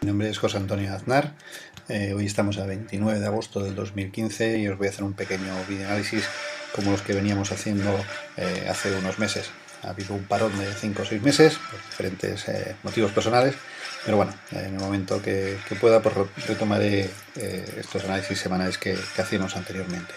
Mi nombre es José Antonio Aznar. Hoy estamos a 29 de agosto del 2015 y os voy a hacer un pequeño videoanálisis como los que veníamos haciendo hace unos meses. Ha habido un parón de 5 o 6 meses por diferentes motivos personales, pero bueno, en el momento que pueda pues retomaré estos análisis semanales que hacíamos anteriormente.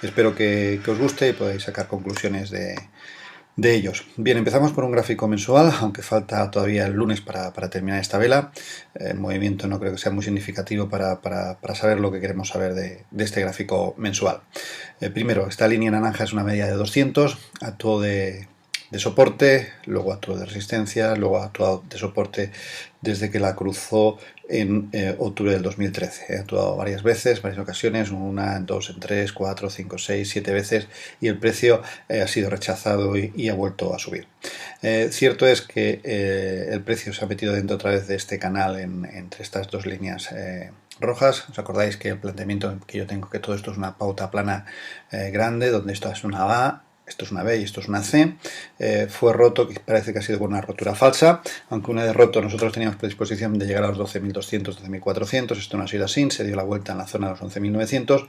Espero que os guste y podáis sacar conclusiones de ellos. Bien, empezamos por un gráfico mensual, aunque falta todavía el lunes para terminar esta vela. El movimiento no creo que sea muy significativo para saber lo que queremos saber de este gráfico mensual. Primero, esta línea naranja es una media de 200, actuó de soporte, luego actuó de resistencia, luego ha actuado de soporte desde que la cruzó en octubre del 2013. He actuado varias veces, varias ocasiones, una, en dos, en tres, cuatro, cinco, seis, siete veces, y el precio ha sido rechazado y ha vuelto a subir. Cierto es que el precio se ha metido dentro otra vez de este canal entre estas dos líneas rojas. ¿Os acordáis que el planteamiento que yo tengo, que todo esto es una pauta plana grande, donde esto es una A, esto es una B y esto es una C, fue roto, que parece que ha sido con una rotura falsa, aunque una vez roto nosotros teníamos predisposición de llegar a los 12.200, 12.400, esto no ha sido así, se dio la vuelta en la zona de los 11.900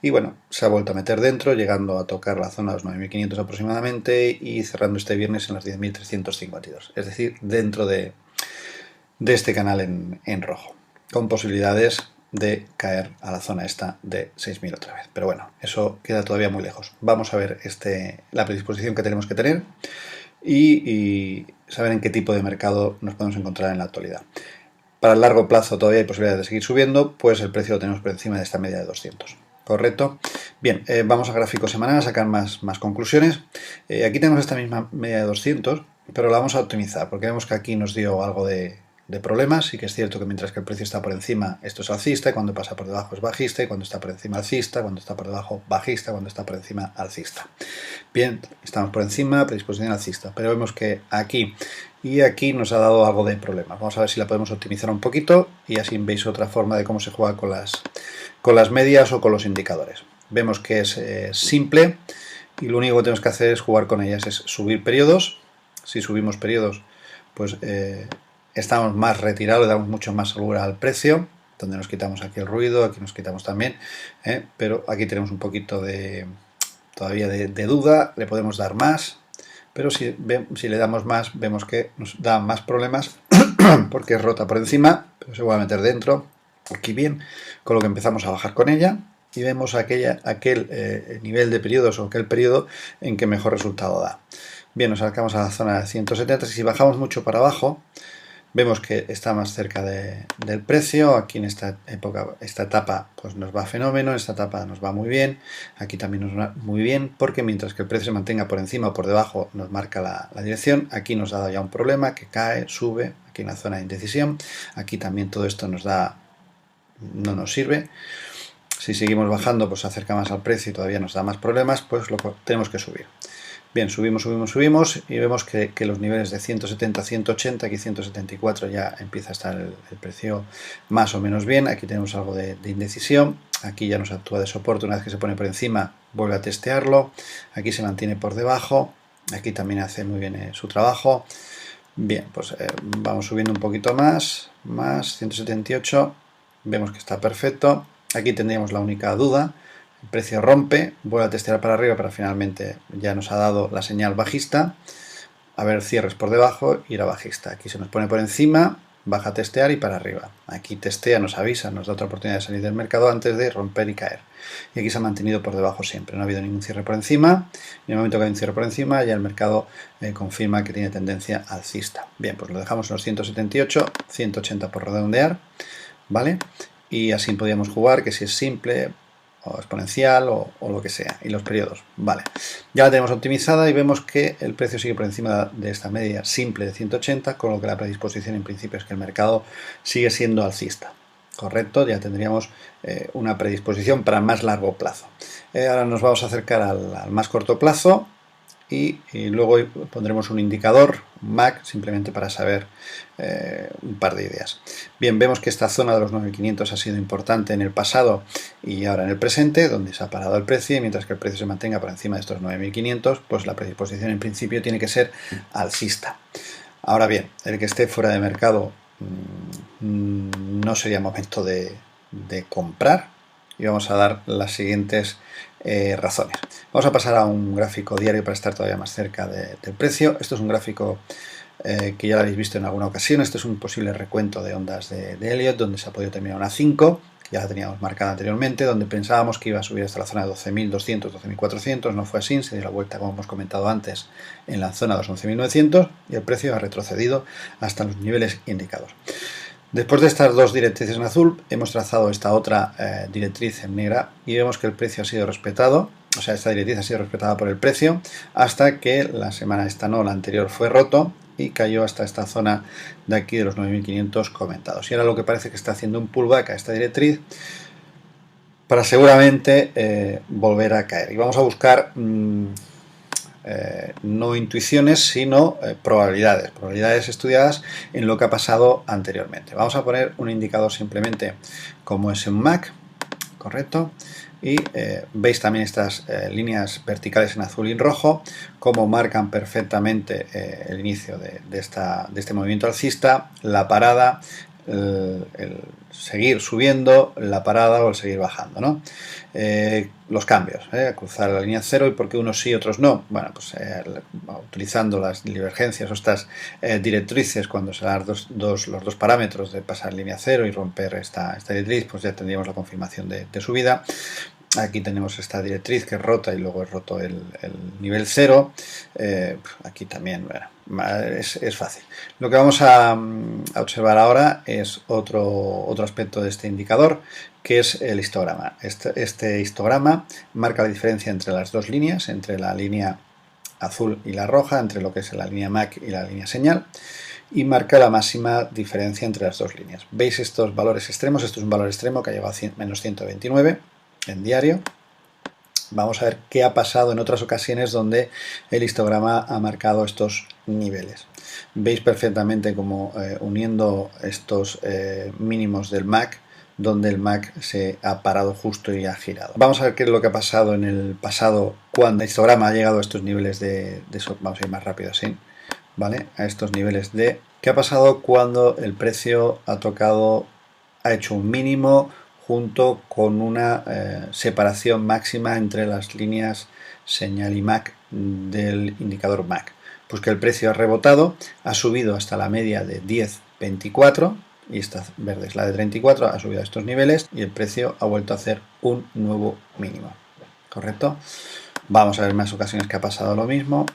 y bueno, se ha vuelto a meter dentro, llegando a tocar la zona de los 9.500 aproximadamente y cerrando este viernes en los 10.352, es decir, dentro de este canal en rojo, con posibilidades de caer a la zona esta de 6.000 otra vez. Pero bueno, eso queda todavía muy lejos. Vamos a ver la predisposición que tenemos que tener y saber en qué tipo de mercado nos podemos encontrar en la actualidad. Para el largo plazo todavía hay posibilidades de seguir subiendo, pues el precio lo tenemos por encima de esta media de 200. ¿Correcto? Bien, vamos a gráfico semanal a sacar más conclusiones. Aquí tenemos esta misma media de 200, pero la vamos a optimizar porque vemos que aquí nos dio algo de problemas. Sí que es cierto que mientras que el precio está por encima, esto es alcista, y cuando pasa por debajo es bajista, y cuando está por encima alcista, cuando está por debajo bajista, cuando está por encima alcista. Bien, estamos por encima, predisposición alcista, pero vemos que aquí y aquí nos ha dado algo de problemas. Vamos a ver si la podemos optimizar un poquito y así veis otra forma de cómo se juega con las medias o con los indicadores. Vemos que es simple y lo único que tenemos que hacer es jugar con ellas, es subir periodos. Si subimos periodos, pues estamos más retirados, le damos mucho más holgura al precio, donde nos quitamos aquí el ruido, aquí nos quitamos también, pero aquí tenemos un poquito todavía de duda, le podemos dar más, pero si le damos más, vemos que nos da más problemas porque es rota por encima, pero se va a meter dentro, aquí bien, con lo que empezamos a bajar con ella y vemos aquel nivel de periodos o aquel periodo en que mejor resultado da. Bien, nos acercamos a la zona de 170, si bajamos mucho para abajo, vemos que está más cerca del precio. Aquí en esta etapa pues nos va fenómeno, en esta etapa nos va muy bien, aquí también nos va muy bien, porque mientras que el precio se mantenga por encima o por debajo nos marca la dirección. Aquí nos ha dado ya un problema, que cae, sube, aquí en la zona de indecisión, aquí también todo esto no nos sirve. Si seguimos bajando, pues se acerca más al precio y todavía nos da más problemas, pues tenemos que subir. Bien, subimos y vemos que los niveles de 170, 180, aquí 174 ya empieza a estar el precio más o menos bien. Aquí tenemos algo de indecisión, aquí ya nos actúa de soporte, una vez que se pone por encima vuelve a testearlo, aquí se mantiene por debajo, aquí también hace muy bien su trabajo. Bien, pues vamos subiendo un poquito más, 178, vemos que está perfecto. Aquí tendríamos la única duda. El precio rompe, vuelve a testear para arriba, pero finalmente ya nos ha dado la señal bajista. A ver, cierres por debajo, ir a bajista. Aquí se nos pone por encima, baja a testear y para arriba. Aquí testea, nos avisa, nos da otra oportunidad de salir del mercado antes de romper y caer. Y aquí se ha mantenido por debajo siempre, no ha habido ningún cierre por encima. Y en el momento que hay un cierre por encima, ya el mercado confirma que tiene tendencia alcista. Bien, pues lo dejamos en los 178, 180 por redondear, ¿vale? Y así podríamos jugar, que si es simple o exponencial o lo que sea, y los periodos, vale, ya la tenemos optimizada y vemos que el precio sigue por encima de esta media simple de 180, con lo que la predisposición en principio es que el mercado sigue siendo alcista, correcto, ya tendríamos una predisposición para más largo plazo. Ahora nos vamos a acercar al más corto plazo y luego pondremos un indicador, MAC, simplemente para saber un par de ideas. Bien, vemos que esta zona de los 9.500 ha sido importante en el pasado y ahora en el presente, donde se ha parado el precio, y mientras que el precio se mantenga por encima de estos 9.500, pues la predisposición en principio tiene que ser alcista. Ahora bien, el que esté fuera de mercado no sería momento de comprar, y vamos a dar las siguientes razones. Vamos a pasar a un gráfico diario para estar todavía más cerca del precio. Esto es un gráfico que ya lo habéis visto en alguna ocasión. Este es un posible recuento de ondas de Elliott, donde se ha podido terminar una 5, que ya la teníamos marcada anteriormente, donde pensábamos que iba a subir hasta la zona de 12.200, 12.400, no fue así, se dio la vuelta, como hemos comentado antes, en la zona de los 11.900 y el precio ha retrocedido hasta los niveles indicados. Después de estas dos directrices en azul, hemos trazado esta otra directriz en negra y vemos que el precio ha sido respetado, o sea, esta directriz ha sido respetada por el precio, hasta que la semana esta no, la anterior fue roto y cayó hasta esta zona de aquí de los 9.500 comentados. Y ahora lo que parece que está haciendo un pullback a esta directriz para seguramente volver a caer. Y vamos a buscar no intuiciones, sino probabilidades estudiadas en lo que ha pasado anteriormente. Vamos a poner un indicador simplemente como es un MAC, correcto, y veis también estas líneas verticales en azul y en rojo, como marcan perfectamente el inicio de este movimiento alcista, la parada, el seguir subiendo, la parada o el seguir bajando, ¿no? Los cambios, cruzar la línea cero, y por qué unos sí y otros no. Bueno, pues utilizando las divergencias o estas directrices, cuando se dan los dos parámetros de pasar línea cero y romper esta directriz, pues ya tendríamos la confirmación de subida. Aquí tenemos esta directriz que es rota y luego es roto el nivel 0. Aquí también, bueno, es fácil. Lo que vamos a observar ahora es otro aspecto de este indicador, que es el histograma. Este histograma marca la diferencia entre las dos líneas, entre la línea azul y la roja, entre lo que es la línea MAC y la línea señal, y marca la máxima diferencia entre las dos líneas. ¿Veis estos valores extremos? Esto es un valor extremo que ha llegado a menos 129 en diario. Vamos a ver qué ha pasado en otras ocasiones donde el histograma ha marcado estos niveles. Veis perfectamente como uniendo estos mínimos del MAC, donde el MAC se ha parado justo y ha girado. Vamos a ver qué es lo que ha pasado en el pasado cuando el histograma ha llegado a estos niveles vamos a ir más rápido así, ¿vale? A estos niveles de... ¿Qué ha pasado cuando el precio ha hecho un mínimo junto con una separación máxima entre las líneas señal y MAC del indicador MAC? Pues que el precio ha rebotado, ha subido hasta la media de 10.24, y esta verde es la de 34, ha subido a estos niveles y el precio ha vuelto a hacer un nuevo mínimo, ¿correcto? Vamos a ver más ocasiones que ha pasado lo mismo.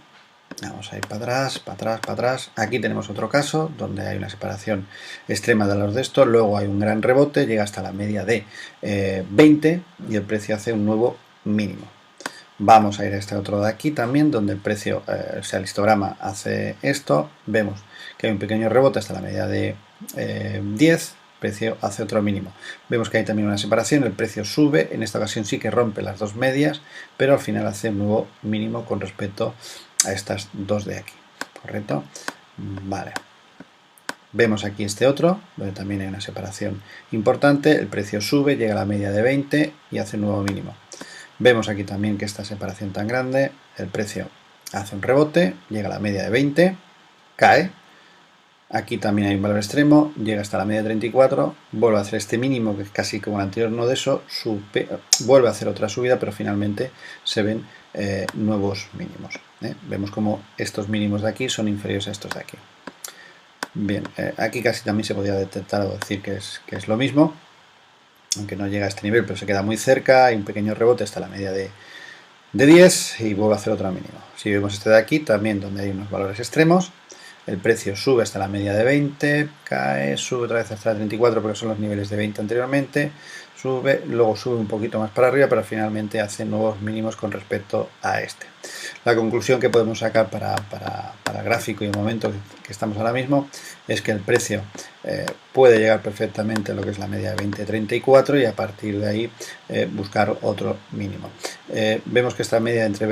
Vamos a ir para atrás, para atrás, para atrás. Aquí tenemos otro caso donde hay una separación extrema de los de estos, luego hay un gran rebote, llega hasta la media de 20 y el precio hace un nuevo mínimo. Vamos a ir a este otro de aquí también, donde el precio, o sea, el histograma hace esto. Vemos que hay un pequeño rebote hasta la media de 10, el precio hace otro mínimo. Vemos que hay también una separación, el precio sube, en esta ocasión sí que rompe las dos medias, pero al final hace un nuevo mínimo con respecto a estas dos de aquí, ¿correcto? Vale. Vemos aquí este otro, donde también hay una separación importante, el precio sube, llega a la media de 20 y hace un nuevo mínimo. Vemos aquí también que esta separación tan grande, el precio hace un rebote, llega a la media de 20, cae. Aquí también hay un valor extremo, llega hasta la media de 34, vuelve a hacer este mínimo, que es casi como el anterior, no de eso, vuelve a hacer otra subida, pero finalmente se ven nuevos mínimos. Vemos como estos mínimos de aquí son inferiores a estos de aquí. Bien, aquí casi también se podría detectar o decir que es lo mismo, aunque no llega a este nivel, pero se queda muy cerca, hay un pequeño rebote hasta la media de 10 y vuelve a hacer otro mínimo. Si vemos este de aquí, también donde hay unos valores extremos, el precio sube hasta la media de 20, cae, sube otra vez hasta la 34 porque son los niveles de 20 anteriormente, sube, luego sube un poquito más para arriba, pero finalmente hace nuevos mínimos con respecto a este. La conclusión que podemos sacar para el gráfico y el momento que estamos ahora mismo es que el precio puede llegar perfectamente a lo que es la media de 20-34 y a partir de ahí buscar otro mínimo. Vemos que esta media entre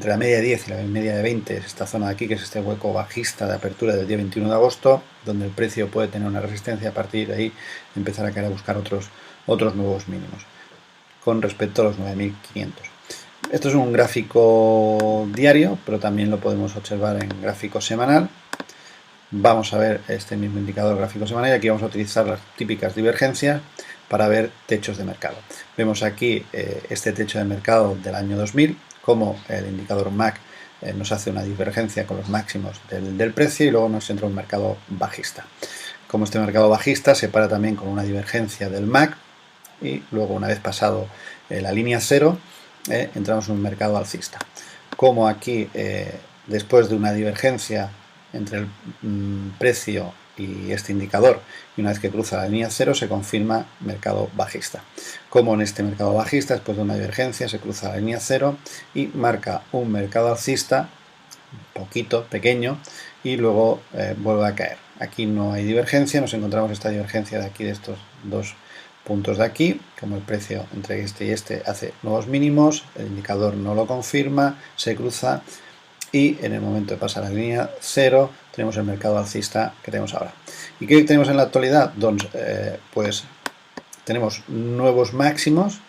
la media de 10 y la media de 20 es esta zona de aquí, que es este hueco bajista de apertura del día 21 de agosto, donde el precio puede tener una resistencia, a partir de ahí empezar a querer buscar otros nuevos mínimos con respecto a los 9.500. Esto es un gráfico diario, pero también lo podemos observar en gráfico semanal. vamos a ver este mismo indicador gráfico semanal y aquí vamos a utilizar las típicas divergencias para ver techos de mercado. Vemos aquí este techo de mercado del año 2000, como el indicador MAC nos hace una divergencia con los máximos del precio y luego nos entra un mercado bajista. Como este mercado bajista se para también con una divergencia del MAC y luego una vez pasado la línea 0 entramos en un mercado alcista. Como aquí después de una divergencia entre el precio y este indicador y una vez que cruza la línea 0 se confirma mercado bajista. Como en este mercado bajista después de una divergencia se cruza la línea 0 y marca un mercado alcista un poquito pequeño y luego vuelve a caer. Aquí no hay divergencia, nos encontramos esta divergencia de aquí de estos dos puntos de aquí, como el precio entre este y este hace nuevos mínimos, el indicador no lo confirma, se cruza y en el momento de pasar a la línea 0 tenemos el mercado alcista que tenemos ahora. ¿Y qué tenemos en la actualidad? Pues tenemos nuevos máximos,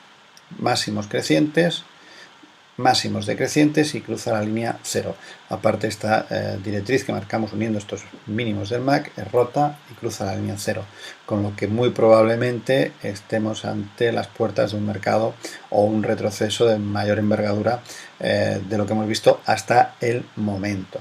máximos crecientes, máximos decrecientes y cruza la línea 0. Aparte esta directriz que marcamos uniendo estos mínimos del MAC es rota y cruza la línea 0, con lo que muy probablemente estemos ante las puertas de un mercado o un retroceso de mayor envergadura de lo que hemos visto hasta el momento.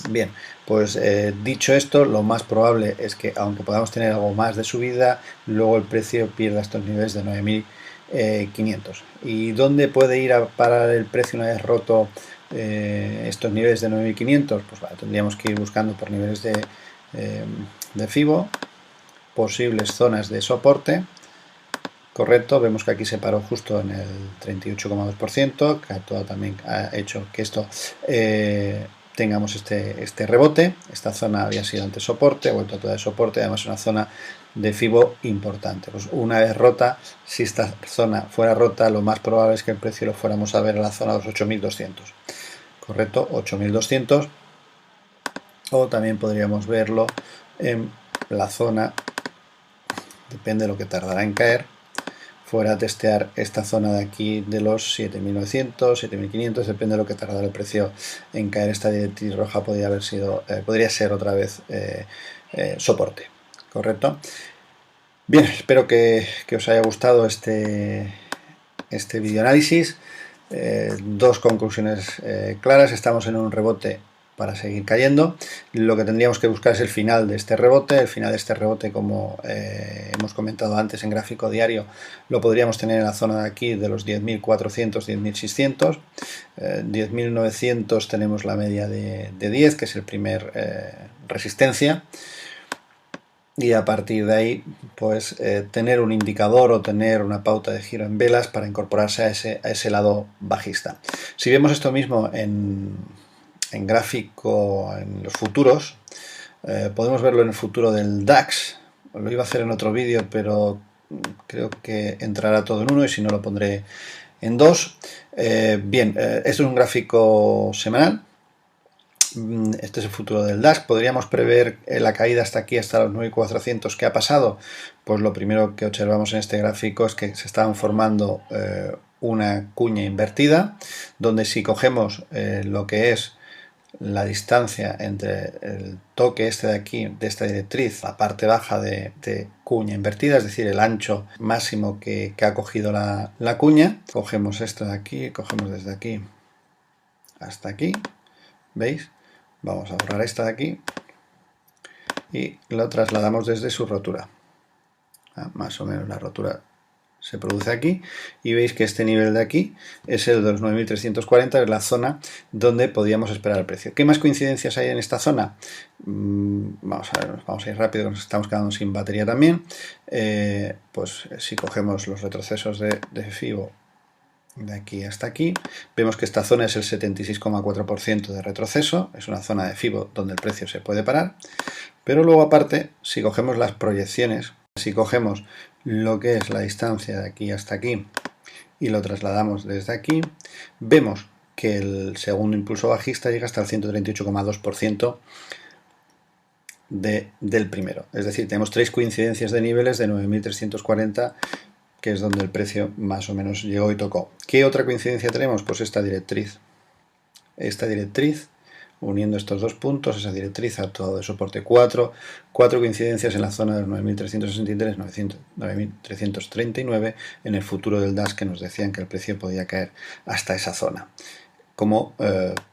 Bien, pues dicho esto, lo más probable es que aunque podamos tener algo más de subida, luego el precio pierda estos niveles de 9.500. ¿Y dónde puede ir a parar el precio una vez roto estos niveles de 9.500? Pues vale, tendríamos que ir buscando por niveles de FIBO, posibles zonas de soporte. Correcto, vemos que aquí se paró justo en el 38,2%, que todo también ha hecho que esto tengamos este rebote. Esta zona había sido antes soporte, ha vuelto a toda de soporte, además es una zona de FIBO importante. Pues una vez rota, si esta zona fuera rota, lo más probable es que el precio lo fuéramos a ver en la zona de los 8.200. Correcto, 8.200. O también podríamos verlo en la zona, depende de lo que tardará en caer, fuera a testear esta zona de aquí de los 7.900, 7.500, depende de lo que tardará el precio en caer. Esta directriz roja podría ser otra vez soporte, ¿correcto? Bien, espero que os haya gustado este videoanálisis. Dos conclusiones claras: estamos en un rebote para seguir cayendo. Lo que tendríamos que buscar es el final de este rebote. El final de este rebote, como hemos comentado antes en gráfico diario, lo podríamos tener en la zona de aquí de los 10.400, 10.600. 10.900 tenemos la media de 10, que es el primer resistencia. Y a partir de ahí, pues tener un indicador o tener una pauta de giro en velas para incorporarse a ese lado bajista. Si vemos esto mismo en gráfico, en los futuros, podemos verlo en el futuro del DAX. Lo iba a hacer en otro vídeo, pero creo que entrará todo en uno y si no lo pondré en dos. Bien, esto es un gráfico semanal. Este es el futuro del DAX. ¿Podríamos prever la caída hasta aquí, hasta los 9.400? ¿Qué ha pasado? Pues lo primero que observamos en este gráfico es que se estaban formando una cuña invertida, donde si cogemos lo que es la distancia entre el toque este de aquí, de esta directriz, la parte baja de cuña invertida, es decir, el ancho máximo que ha cogido la cuña, cogemos esto de aquí, cogemos desde aquí hasta aquí, ¿veis? Vamos a borrar esta de aquí y lo trasladamos desde su rotura. Más o menos la rotura se produce aquí y veis que este nivel de aquí es el de los 9.340, es la zona donde podíamos esperar el precio. ¿Qué más coincidencias hay en esta zona? Vamos a ir rápido, nos estamos quedando sin batería también. Pues si cogemos los retrocesos de FIBO de aquí hasta aquí, vemos que esta zona es el 76,4% de retroceso, es una zona de FIBO donde el precio se puede parar, pero luego aparte, si cogemos las proyecciones, si cogemos lo que es la distancia de aquí hasta aquí y lo trasladamos desde aquí, vemos que el segundo impulso bajista llega hasta el 138,2% del primero, es decir, tenemos tres coincidencias de niveles de 9.340, que es donde el precio más o menos llegó y tocó. ¿Qué otra coincidencia tenemos? Pues esta directriz uniendo estos dos puntos, esa directriz a todo de soporte 4, 4 coincidencias en la zona de los 9.363, 9.339 en el futuro del DAX, que nos decían que el precio podía caer hasta esa zona como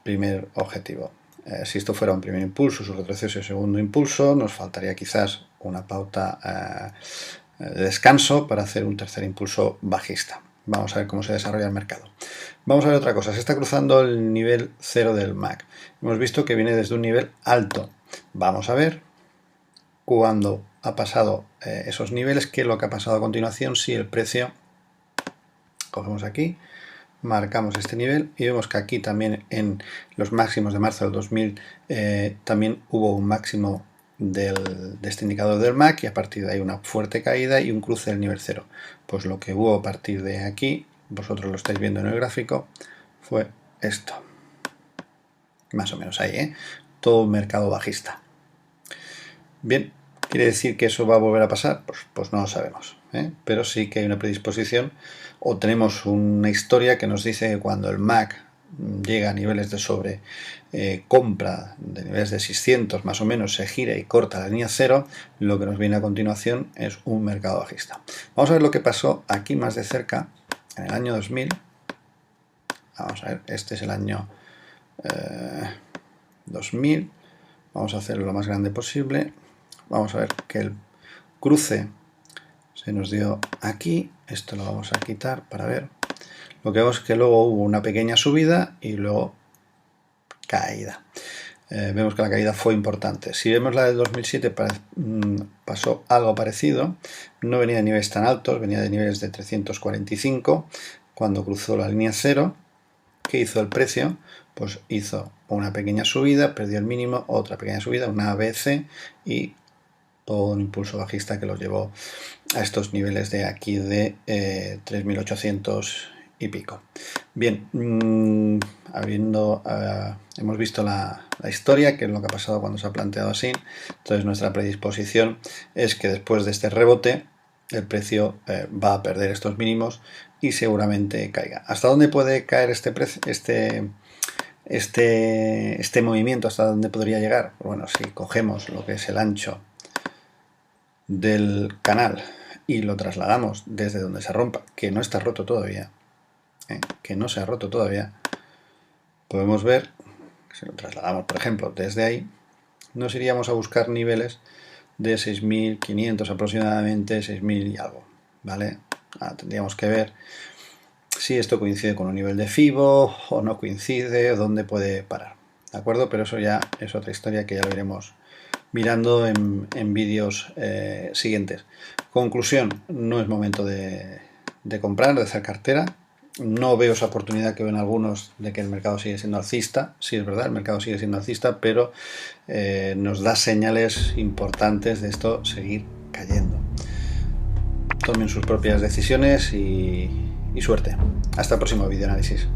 primer objetivo. Si esto fuera un primer impulso, su retroceso y segundo impulso, nos faltaría quizás una pauta de descanso para hacer un tercer impulso bajista. Vamos a ver cómo se desarrolla el mercado. Vamos a ver otra cosa. Se está cruzando el nivel 0 del MAC. Hemos visto que viene desde un nivel alto. Vamos a ver cuando ha pasado esos niveles, qué es lo que ha pasado a continuación, si el precio, cogemos aquí, marcamos este nivel y vemos que aquí también en los máximos de marzo del 2000 también hubo un máximo de este indicador del MAC y a partir de ahí una fuerte caída y un cruce del nivel 0. Pues lo que hubo a partir de aquí, vosotros lo estáis viendo en el gráfico, fue esto. Más o menos ahí, todo un mercado bajista. Bien, ¿quiere decir que eso va a volver a pasar? Pues no lo sabemos, pero sí que hay una predisposición o tenemos una historia que nos dice que cuando el MAC llega a niveles de sobre compra de niveles de 600 más o menos, se gira y corta la línea 0, lo que nos viene a continuación es un mercado bajista. Vamos a ver lo que pasó aquí más de cerca en el año 2000. Vamos a ver, este es el año 2000. Vamos a hacerlo lo más grande posible. Vamos a ver que el cruce se nos dio aquí. Esto lo vamos a quitar para ver. Lo que vemos es que luego hubo una pequeña subida y luego caída. Vemos que la caída fue importante. Si vemos la del 2007, pasó algo parecido. No venía de niveles tan altos, venía de niveles de 345 cuando cruzó la línea 0. ¿Qué hizo el precio? Pues hizo una pequeña subida, perdió el mínimo, otra pequeña subida, una ABC y todo un impulso bajista que lo llevó a estos niveles de aquí de 3.800 y pico. Bien, hemos visto la historia, que es lo que ha pasado cuando se ha planteado así. Entonces nuestra predisposición es que después de este rebote el precio va a perder estos mínimos y seguramente caiga. ¿Hasta dónde puede caer este movimiento? ¿Hasta dónde podría llegar? Bueno, si cogemos lo que es el ancho del canal y lo trasladamos desde donde se rompa, que no está roto todavía, que no se ha roto todavía, podemos ver, si lo trasladamos por ejemplo desde ahí, nos iríamos a buscar niveles de 6.500 aproximadamente, 6.000 y algo, ¿vale? Tendríamos que ver si esto coincide con un nivel de FIBO o no coincide, o dónde puede parar, ¿de acuerdo? Pero eso ya es otra historia que ya lo iremos mirando en vídeos siguientes. Conclusión, no es momento de comprar, de hacer cartera. No veo esa oportunidad que ven algunos de que el mercado sigue siendo alcista. Sí, es verdad, el mercado sigue siendo alcista, pero nos da señales importantes de esto seguir cayendo. Tomen sus propias decisiones y suerte. Hasta el próximo video análisis.